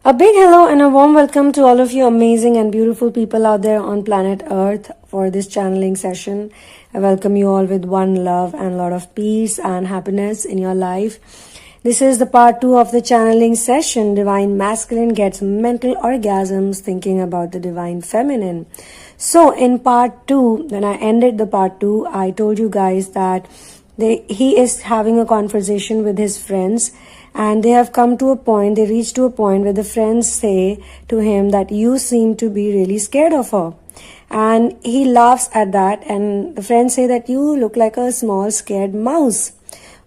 A big hello and a warm welcome to all of you amazing and beautiful people out there on planet Earth for this channeling session. I welcome you all with one love and a lot of peace and happiness in your life. This is the part 2 of the channeling session. Divine Masculine gets mental orgasms thinking about the Divine Feminine. So in part 2, when I ended the part 2, I told you guys that he is having a conversation with his friends, and they have come to a point, they reach to a point where the friends say to him that you seem to be really scared of her. And he laughs at that, and the friends say that you look like a small scared mouse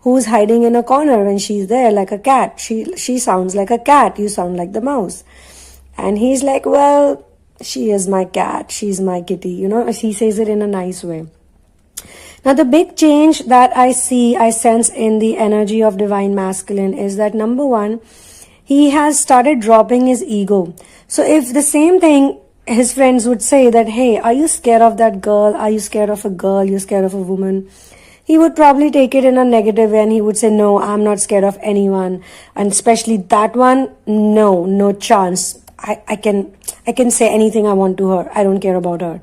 who's hiding in a corner when she's there, like a cat. She sounds like a cat, you sound like the mouse. And he's like, well, she is my cat, she's my kitty, he says it in a nice way. Now, the big change that I sense in the energy of Divine Masculine is that, number one, he has started dropping his ego. So if the same thing his friends would say that, hey, are you scared of that girl? Are you scared of a girl? You're scared of a woman? He would probably take it in a negative way and he would say, no, I'm not scared of anyone. And especially that one, no chance. I can say anything I want to her. I don't care about her.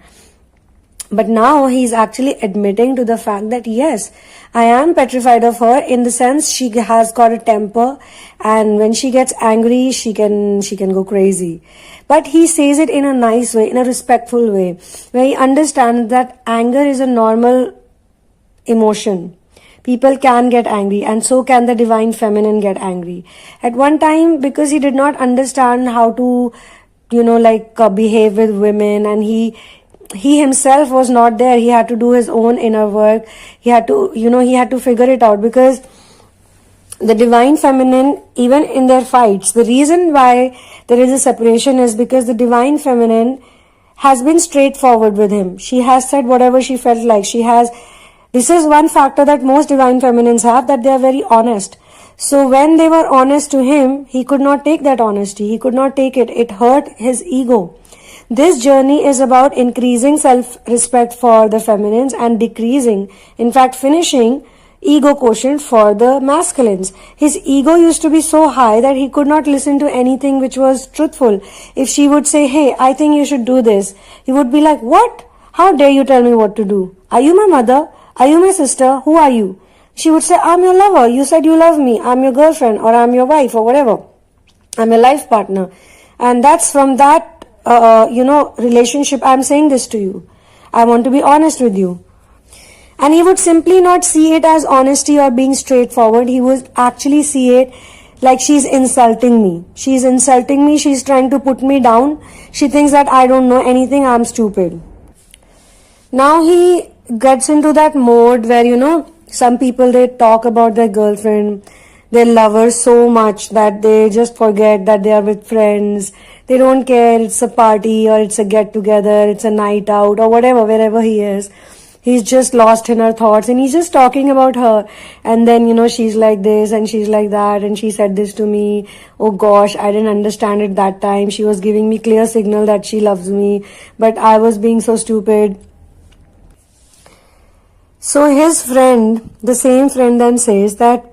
But now he's actually admitting to the fact that yes, I am petrified of her in the sense she has got a temper, and when she gets angry, she can go crazy. But he says it in a nice way, in a respectful way, where he understands that anger is a normal emotion. People can get angry, and so can the Divine Feminine get angry. At one time, because he did not understand how to, behave with women, and he himself was not there. He had to do his own inner work. He had to figure it out, because the Divine Feminine, even in their fights, the reason why there is a separation is because the Divine Feminine has been straightforward with him. She has said whatever she felt like. This is one factor that most Divine Feminines have, that they are very honest. So when they were honest to him, he could not take that honesty. He could not take it. It hurt his ego. This journey is about increasing self-respect for the feminines and decreasing, in fact finishing, ego quotient for the masculines. His ego used to be so high that he could not listen to anything which was truthful. If she would say, hey, I think you should do this, he would be like, what? How dare you tell me what to do? Are you my mother? Are you my sister? Who are you? She would say, I'm your lover. You said you love me. I'm your girlfriend, or I'm your wife, or whatever. I'm your life partner. And that's from that relationship, I'm saying this to you. I want to be honest with you. And he would simply not see it as honesty or being straightforward. He would actually see it like she's insulting me. She's insulting me. She's trying to put me down. She thinks that I don't know anything. I'm stupid. Now he gets into that mode where, some people, they talk about their girlfriend, their lover so much that they just forget that they are with friends. They don't care, it's a party or it's a get together, it's a night out or whatever, wherever he is. He's just lost in her thoughts and he's just talking about her. And then, she's like this and she's like that and she said this to me. Oh gosh, I didn't understand it that time. She was giving me clear signal that she loves me, but I was being so stupid. So his friend, the same friend, then says that,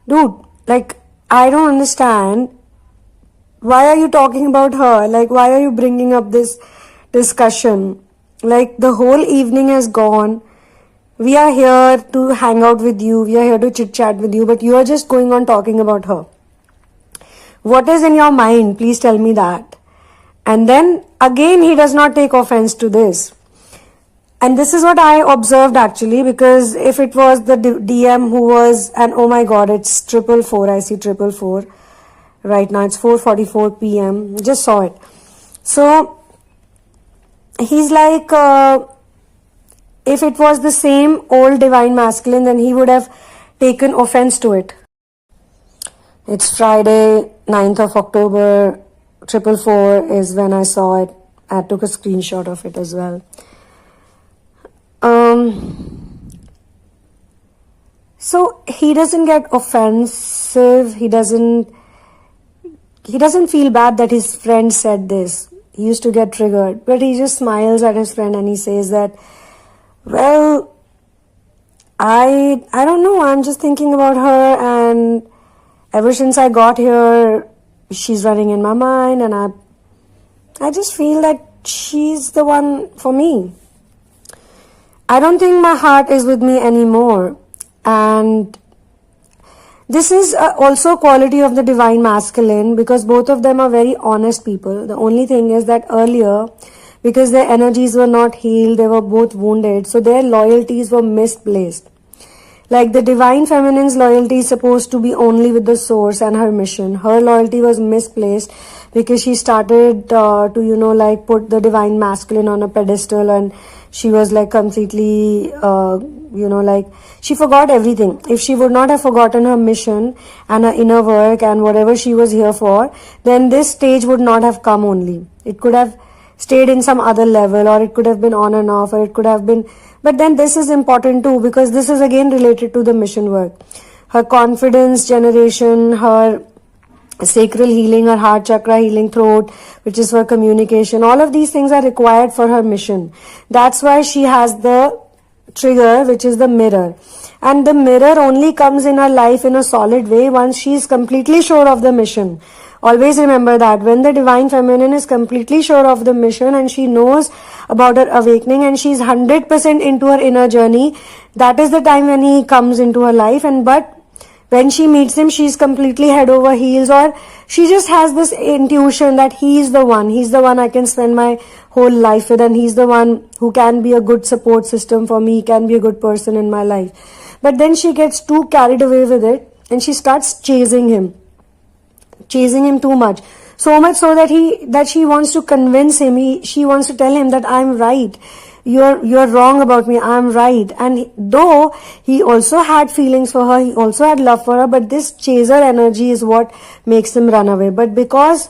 dude, I don't understand. Why are you talking about her? Why are you bringing up this discussion? The whole evening has gone. We are here to hang out with you. We are here to chit chat with you, but you are just going on talking about her. What is in your mind? Please tell me that. And then again, he does not take offense to this. And this is what I observed actually, because if it was the DM who was, and oh my god, it's 444, I see 444 right now, it's 4:44 p.m. Just saw it. So he's like, if it was the same old Divine Masculine, then he would have taken offense to it. It's Friday, 9th of October, 444 is when I saw it. I took a screenshot of it as well. So he doesn't get offensive. He doesn't feel bad that his friend said this. He used to get triggered, but he just smiles at his friend and he says that, well, I don't know, I'm just thinking about her, and ever since I got here, she's running in my mind, and I just feel that she's the one for me. I don't think my heart is with me anymore. And this is also a quality of the divine masculine, because both of them are very honest people. The only thing is that earlier, because their energies were not healed, they were both wounded, so their loyalties were misplaced. Like the divine feminine's loyalty is supposed to be only with the source and her mission. Her loyalty was misplaced because she started to, like put the divine masculine on a pedestal, and she was like completely, like she forgot everything. If she would not have forgotten her mission and her inner work and whatever she was here for, then this stage would not have come only. It could have stayed in some other level, or it could have been on and off, or it could have been, but then this is important too, because this is again related to the mission work. Her confidence generation, her sacral healing, her heart chakra healing, throat, which is for communication, all of these things are required for her mission. That's why she has the trigger, which is the mirror. And the mirror only comes in her life in a solid way once she is completely sure of the mission. Always remember that when the divine feminine is completely sure of the mission and she knows about her awakening and she's 100% into her inner journey, that is the time when he comes into her life. And but when she meets him, she's completely head over heels, or she just has this intuition that he's the one I can spend my whole life with, and he's the one who can be a good support system for me, he can be a good person in my life. But then she gets too carried away with it and she starts chasing him too much, so much so that she wants to convince him, she wants to tell him that I'm right, you're wrong about me, I'm right. And though he also had feelings for her, he also had love for her, but this chaser energy is what makes him run away. But because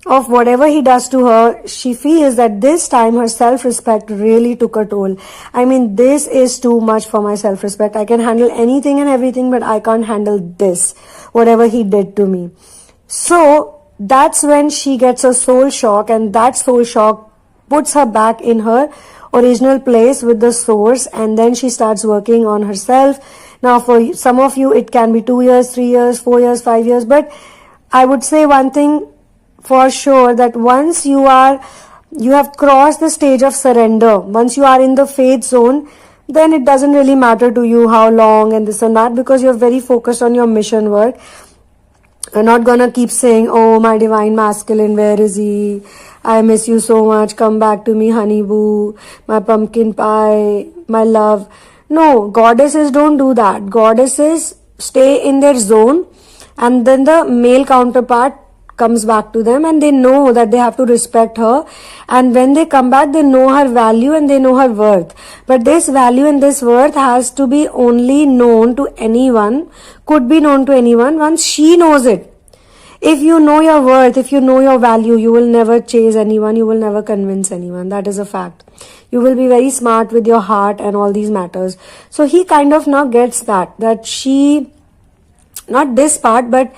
of whatever he does to her, she feels that this time her self-respect really took a toll. I mean, this is too much for my self-respect. I can handle anything and everything, but I can't handle this, whatever he did to me. So that's when she gets a soul shock, and that soul shock puts her back in her original place with the source, and then she starts working on herself. Now for some of you it can be 2 years, 3 years, 4 years, 5 years, but I would say one thing for sure, that once you have crossed the stage of surrender, once you are in the faith zone, then it doesn't really matter to you how long and this and that, because you're very focused on your mission work. You're not gonna keep saying, oh, my divine masculine, where is he? I miss you so much. Come back to me, honey boo, my pumpkin pie, my love. No, goddesses don't do that. Goddesses stay in their zone, and then the male counterpart comes back to them, and they know that they have to respect her, and when they come back they know her value and they know her worth. But this value and this worth has to be only known to anyone, could be known to anyone once she knows it. If you know your worth, if you know your value, you will never chase anyone, you will never convince anyone. That is a fact. You will be very smart with your heart and all these matters. So he kind of now gets that she, not this part, but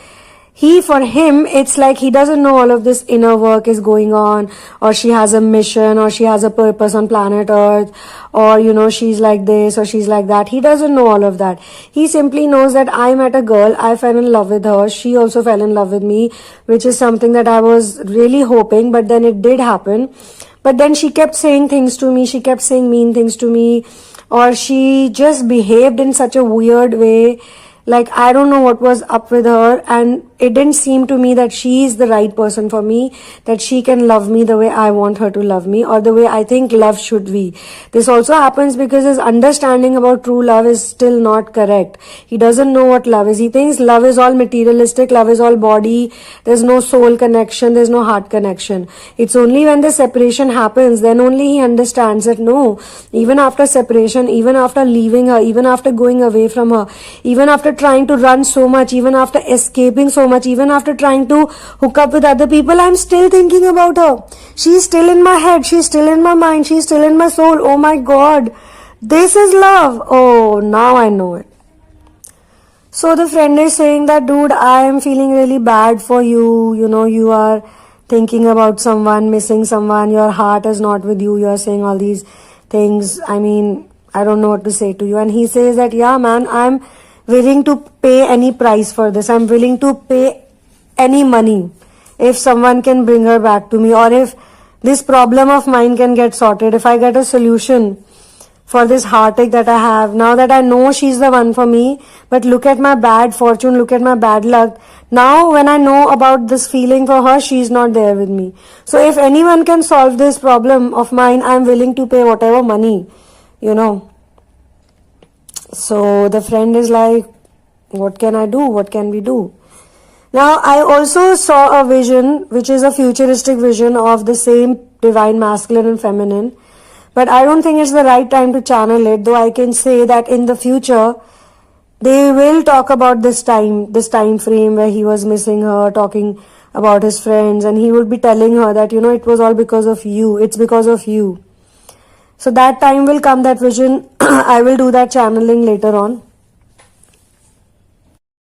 for him, it's like he doesn't know all of this inner work is going on, or she has a mission, or she has a purpose on planet Earth, or she's like this or she's like that. He doesn't know all of that. He simply knows that I met a girl, I fell in love with her, she also fell in love with me, which is something that I was really hoping, but then it did happen. But then she kept saying things to me, she kept saying mean things to me, or she just behaved in such a weird way. Like, I don't know what was up with her, and it didn't seem to me that she is the right person for me, that she can love me the way I want her to love me, or the way I think love should be. This also happens because his understanding about true love is still not correct. He doesn't know what love is. He thinks love is all materialistic, love is all body, there's no soul connection, there's no heart connection. It's only when the separation happens, then only he understands that no, even after separation, even after leaving her, even after going away from her, even after trying to run so much, even after escaping so much, even after trying to hook up with other people, I'm still thinking about her. She's still in my head, she's still in my mind, she's still in my soul. Oh my God, this is love. Oh, now I know it. So the friend is saying that, dude, I am feeling really bad for you. You are thinking about someone, missing someone, your heart is not with you, you're saying all these things. I mean, I don't know what to say to you. And he says that, yeah, man, I'm willing to pay any price for this. I'm willing to pay any money. if someone can bring her back to me, or if this problem of mine can get sorted, if I get a solution for this heartache that I have, now that I know she's the one for me, but look at my bad fortune, look at my bad luck. Now when I know about this feeling for her, she's not there with me. So if anyone can solve this problem of mine, I'm willing to pay whatever money, you know. So the friend is like, what can I do? What can we do? Now I also saw a vision, which is a futuristic vision of the same divine masculine and feminine. But I don't think it's the right time to channel it, though I can say that in the future, they will talk about this time frame where he was missing her, talking about his friends, and he would be telling her that, you know, it was all because of you, it's because of you. So that time will come, that vision. I will do that channeling later on.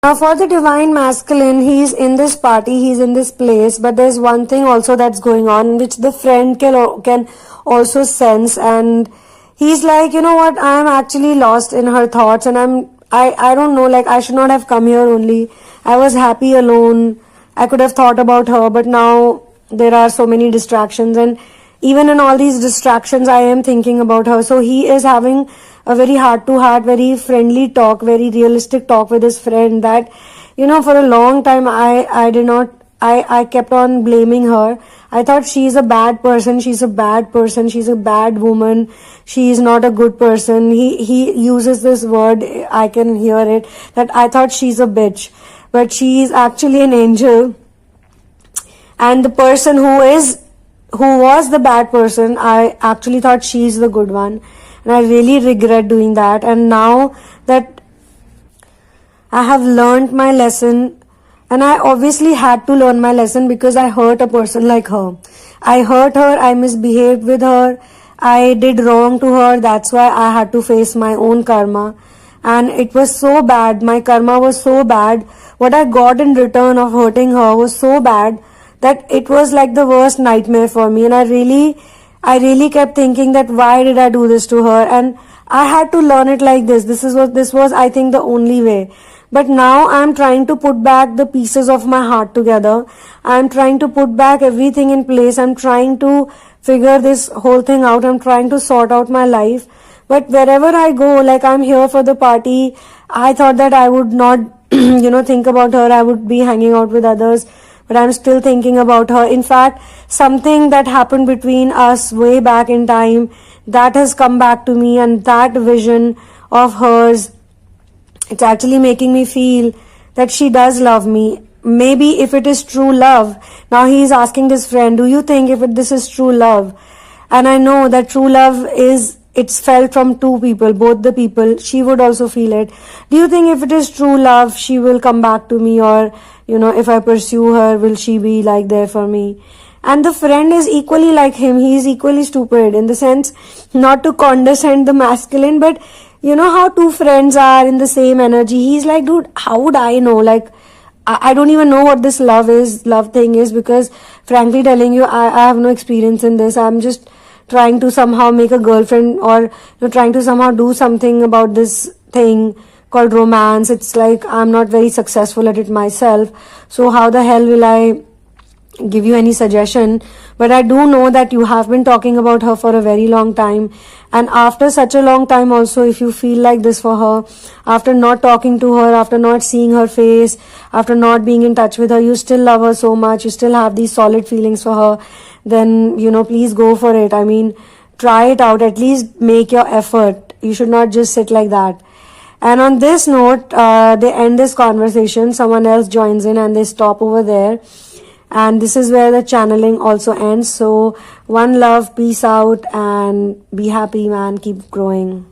Now for the divine masculine, he's in this party, he's in this place, but there's one thing also that's going on, which the friend can also sense, and he's like, you know what, I'm actually lost in her thoughts, and I don't know, like I should not have come here only. I was happy alone. I could have thought about her, but now there are so many distractions, and even in all these distractions, I am thinking about her. So he is having a very heart-to-heart, very friendly talk, very realistic talk with his friend that, you know, for a long time, I kept on blaming her. I thought she's a bad person, she's a bad woman, she is not a good person. He uses this word, I can hear it, that I thought she's a bitch, but she is actually an angel. And the person who was the bad person, I actually thought she's the good one. And I really regret doing that. And now that I have learned my lesson, and I obviously had to learn my lesson because I hurt a person like her. I hurt her, I misbehaved with her, I did wrong to her, that's why I had to face my own karma. And it was so bad, my karma was so bad. What I got in return of hurting her was so bad that it was like the worst nightmare for me. And I really kept thinking that why did I do this to her? And I had to learn it like this. This was I think the only way. But now I'm trying to put back the pieces of my heart together. I'm trying to put back everything in place. I'm trying to figure this whole thing out. I'm trying to sort out my life. But wherever I go, like I'm here for the party, I thought that I would not, think about her. I would be hanging out with others. But I'm still thinking about her. In fact, something that happened between us way back in time, that has come back to me, and that vision of hers, it's actually making me feel that she does love me. Maybe if it is true love, now he is asking this friend, do you think this is true love? And I know that true love it's felt from two people, both the people, she would also feel it. Do you think if it is true love, she will come back to me, or, if I pursue her, will she be like there for me? And the friend is equally like him. He is equally stupid in the sense, not to condescend the masculine, but you know how two friends are in the same energy. He's like, dude, how would I know? Like, I don't even know what this love thing is, because frankly telling you, I have no experience in this. I'm just trying to somehow make a girlfriend, or trying to somehow do something about this thing called romance. It's like I'm not very successful at it myself. So how the hell will I give you any suggestion? But I do know that you have been talking about her for a very long time, and after such a long time also, if you feel like this for her, after not talking to her, after not seeing her face, after not being in touch with her, you still love her so much, you still have these solid feelings for her, then please go for it. I mean, try it out, at least make your effort. You should not just sit like that. And on this note, they end this conversation, someone else joins in and they stop over there. And this is where the channeling also ends. So one love, peace out, and be happy, man. Keep growing.